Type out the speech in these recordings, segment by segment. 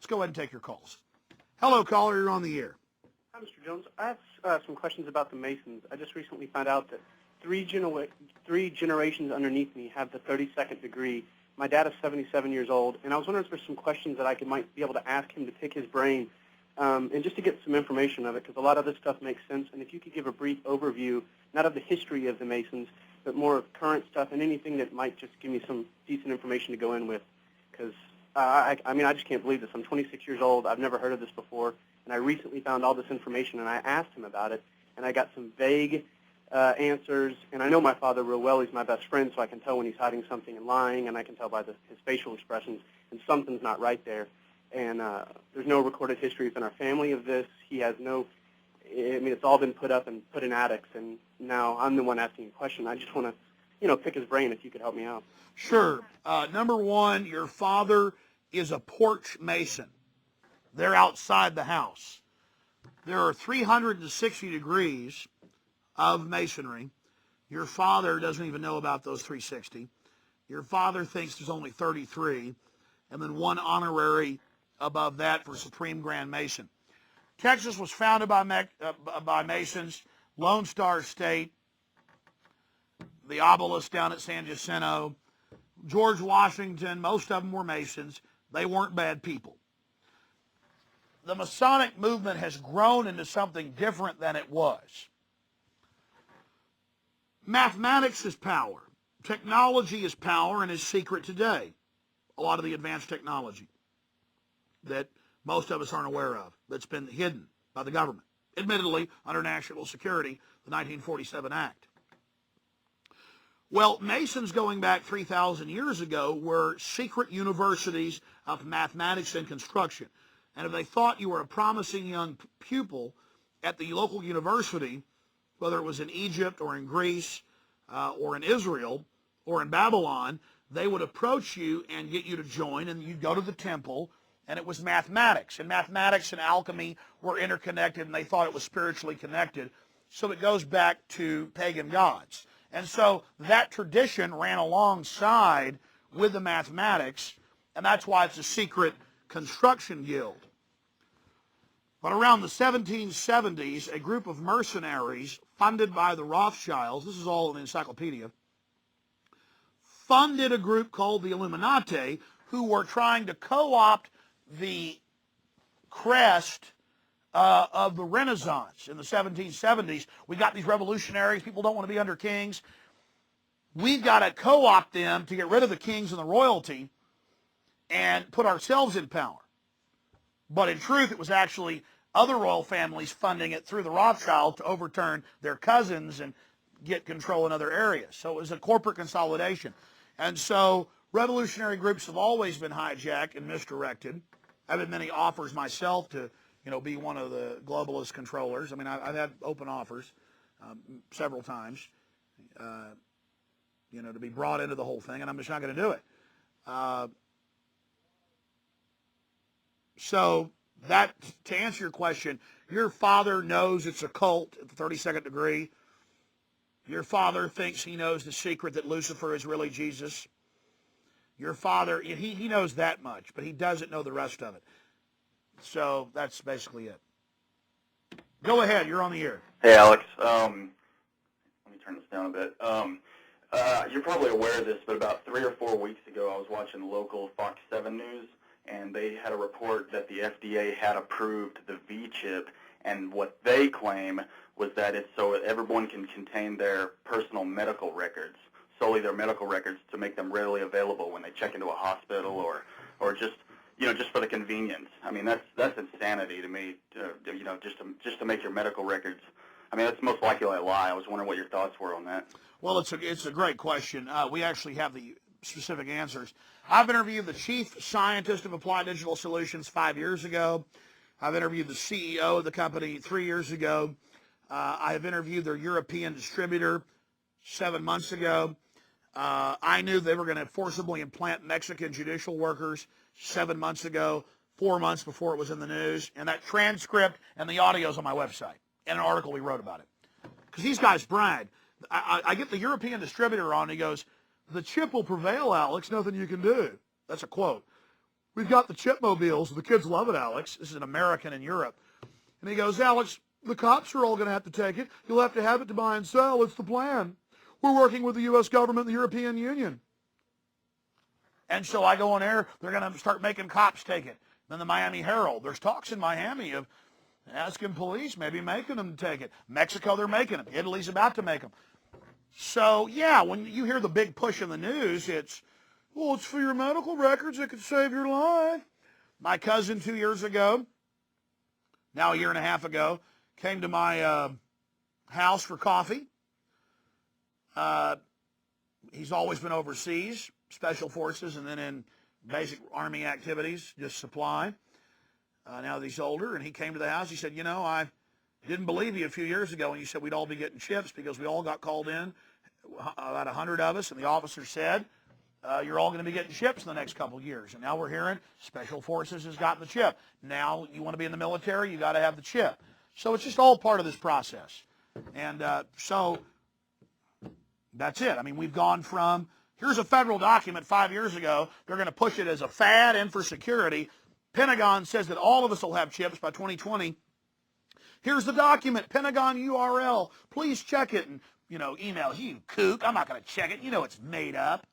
Let's go ahead and take your calls. Hello, caller. You're on the air. Hi, Mr. Jones. I have some questions about the Masons. I just recently found out that three generations underneath me have the 32nd degree. My dad is 77 years old, and I was wondering if there's some questions that I might be able to ask him to pick his brain and just to get some information of it, because a lot of this stuff makes sense. And if you could give a brief overview, not of the history of the Masons, but more of current stuff and anything that might just give me some decent information to go in with, because I just can't believe this. I'm 26 years old. I've never heard of this before, and I recently found all this information, and I asked him about it, and I got some vague answers. And I know my father real well. He's my best friend, so I can tell when he's hiding something and lying, and I can tell by his facial expressions, and something's not right there. And there's no recorded history within our family of this. He has no, it's all been put up and put in attics, and now I'm the one asking a question. I just want to, pick his brain if you could help me out. Sure. Number one, your father is a porch mason. They're outside the house. There are 360 degrees of masonry. Your father doesn't even know about those 360. Your father thinks there's only 33, and then one honorary above that for Supreme Grand Mason. Texas was founded by Masons. Lone Star State, the obelisk down at San Jacinto, George Washington, most of them were Masons. They weren't bad people. The Masonic movement has grown into something different than it was. Mathematics is power. Technology is power and is secret today. A lot of the advanced technology that most of us aren't aware of, that's been hidden by the government, admittedly under national security, the 1947 Act. Well, Masons going back 3,000 years ago were secret universities of mathematics and construction. And if they thought you were a promising young pupil at the local university, whether it was in Egypt or in Greece or in Israel or in Babylon, they would approach you and get you to join, and you'd go to the temple, and it was mathematics. And mathematics and alchemy were interconnected, and they thought it was spiritually connected. So it goes back to pagan gods. And so that tradition ran alongside with the mathematics, and that's why it's a secret construction guild. But around the 1770s, a group of mercenaries funded by the Rothschilds, this is all in the encyclopedia, funded a group called the Illuminati, who were trying to co-opt the crest of the Renaissance in the 1770s. We got these revolutionaries. People don't want to be under kings. We've got to co-opt them to get rid of the kings and the royalty and put ourselves in power. But in truth, it was actually other royal families funding it through the Rothschilds to overturn their cousins and get control in other areas. So it was a corporate consolidation. And so revolutionary groups have always been hijacked and misdirected. I've had many offers myself to, be one of the globalist controllers. I mean, I've had open offers several times, to be brought into the whole thing, and I'm just not going to do it. So that, to answer your question, your father knows it's a cult at the 32nd degree. Your father thinks he knows the secret that Lucifer is really Jesus. Your father, he knows that much, but he doesn't know the rest of it. So that's basically it. Go ahead, you're on the air. Hey, Alex. Let me turn this down a bit. You're probably aware of this, but about 3 or 4 weeks ago, I was watching local Fox 7 News, and they had a report that the FDA had approved the V-chip, and what they claim was that it's so everyone can contain their personal medical records, solely their medical records, to make them readily available when they check into a hospital or just just for the convenience. I mean, that's insanity to me. Just to make your medical records. I mean, that's most likely a lie. I was wondering what your thoughts were on that. Well, it's a great question. We actually have the specific answers. I've interviewed the chief scientist of Applied Digital Solutions 5 years ago. I've interviewed the CEO of the company 3 years ago. I have interviewed their European distributor 7 months ago. I knew they were going to forcibly implant Mexican judicial workers 7 months ago, 4 months before it was in the news. And that transcript and the audio is on my website and an article we wrote about it. Because these guys brag. I get the European distributor on, and he goes, "The chip will prevail, Alex, nothing you can do." That's a quote. we've got the chipmobiles. The kids love it, Alex. This is an American in Europe. And he goes, Alex, the cops are all going to have to take it. You'll have to have it to buy and sell. It's the plan. We're working with the U.S. government and the European Union. And so I go on air. They're going to start making cops take it. Then the Miami Herald. There's talks in Miami of asking police, maybe making them take it. Mexico, they're making them. Italy's about to make them. So, yeah, when you hear the big push in the news, it's for your medical records. It could save your life. My cousin 2 years ago, now a year and a half ago, came to my house for coffee. He's always been overseas, special forces, and then in basic Army activities, just supply. Now that he's older, and he came to the house. He said, I didn't believe you a few years ago when you said we'd all be getting chips because we all got called in, about 100 of us, and the officer said, you're all going to be getting chips in the next couple of years. And now we're hearing Special Forces has gotten the chip. Now you want to be in the military, you got to have the chip. So it's just all part of this process. And so that's it. I mean, we've gone from, here's a federal document 5 years ago. They're going to push it as a fad and for security. Pentagon says that all of us will have chips by 2020. Here's the document, Pentagon URL. Please check it and, email you, kook. I'm not going to check it. It's made up.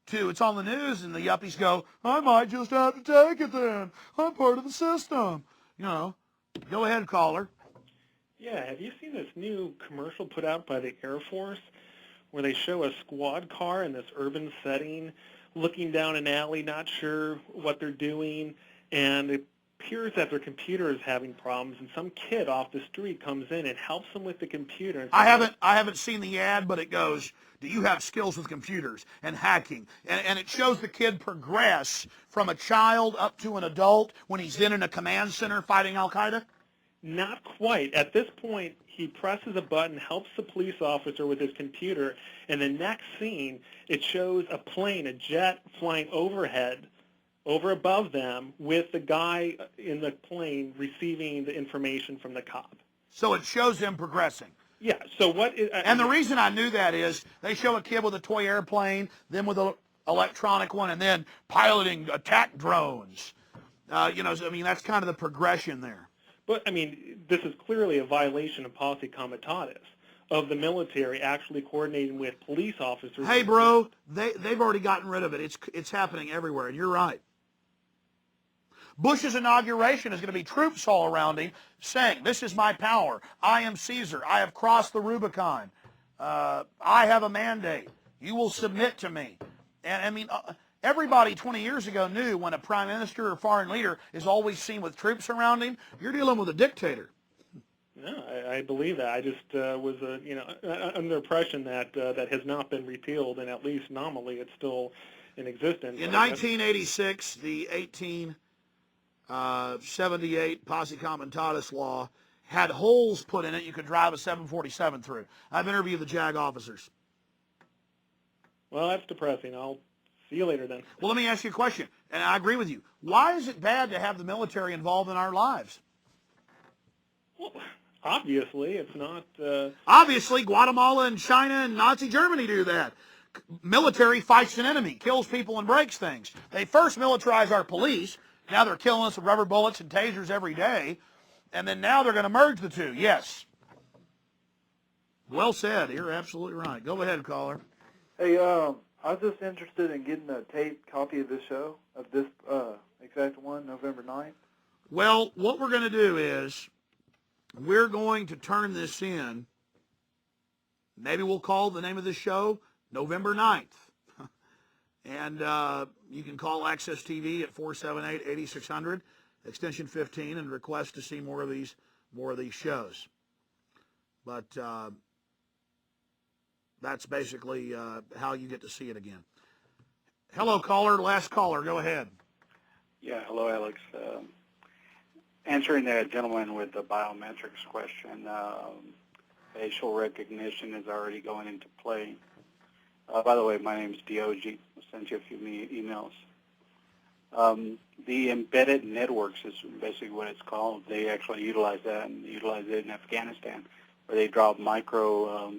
2, it's on the news, and the yuppies go, I might just have to take it then. I'm part of the system. Go ahead, caller. Yeah, have you seen this new commercial put out by the Air Force where they show a squad car in this urban setting looking down an alley, not sure what they're doing, and it appears that their computer is having problems, and some kid off the street comes in and helps them with the computer. And I haven't seen the ad, but it goes, do you have skills with computers and hacking? And it shows the kid progress from a child up to an adult when he's in a command center fighting Al-Qaeda? Not quite. At this point, he presses a button, helps the police officer with his computer, and the next scene, it shows a plane, a jet flying overhead, over above them, with the guy in the plane receiving the information from the cop. So it shows them progressing. Yeah, so what is... And the reason I knew that is they show a kid with a toy airplane, then with an electronic one, and then piloting attack drones. That's kind of the progression there. But, this is clearly a violation of policy comitatus, of the military actually coordinating with police officers. Hey, bro, they've already gotten rid of it. It's happening everywhere, and you're right. Bush's inauguration is going to be troops all around him saying, this is my power. I am Caesar. I have crossed the Rubicon. I have a mandate. You will submit to me. And everybody 20 years ago knew when a prime minister or foreign leader is always seen with troops around him, you're dealing with a dictator. No, I believe that. I just was under the impression that that has not been repealed, and at least nominally it's still in existence. In 1986, the 1878 Posse Comitatus law had holes put in it you could drive a 747 through. I've interviewed the JAG officers. Well, that's depressing. I'll see you later then. Well, let me ask you a question, and I agree with you. Why is it bad to have the military involved in our lives? Well, obviously, it's not... Obviously, Guatemala and China and Nazi Germany do that. Military fights an enemy, kills people and breaks things. They first militarize our police. Now they're killing us with rubber bullets and tasers every day. And then now they're going to merge the two. Yes. Well said. You're absolutely right. Go ahead, caller. Hey, I was just interested in getting a taped copy of this show, of this exact one, November 9th. Well, what we're going to do is we're going to turn this in. Maybe we'll call the name of this show November 9th. And you can call Access TV at 478-8600, extension 15, and request to see more of these shows. But that's basically how you get to see it again. Hello, caller. Last caller. Go ahead. Yeah, hello, Alex. Answering that gentleman with the biometrics question, facial recognition is already going into play. By the way, my name is Diogi. I'll send you a few emails. The embedded networks is basically what it's called. They actually utilize that and utilize it in Afghanistan, where they drop micro,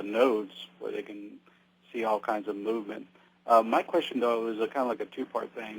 nodes where they can see all kinds of movement. My question, though, is kind of like a two-part thing.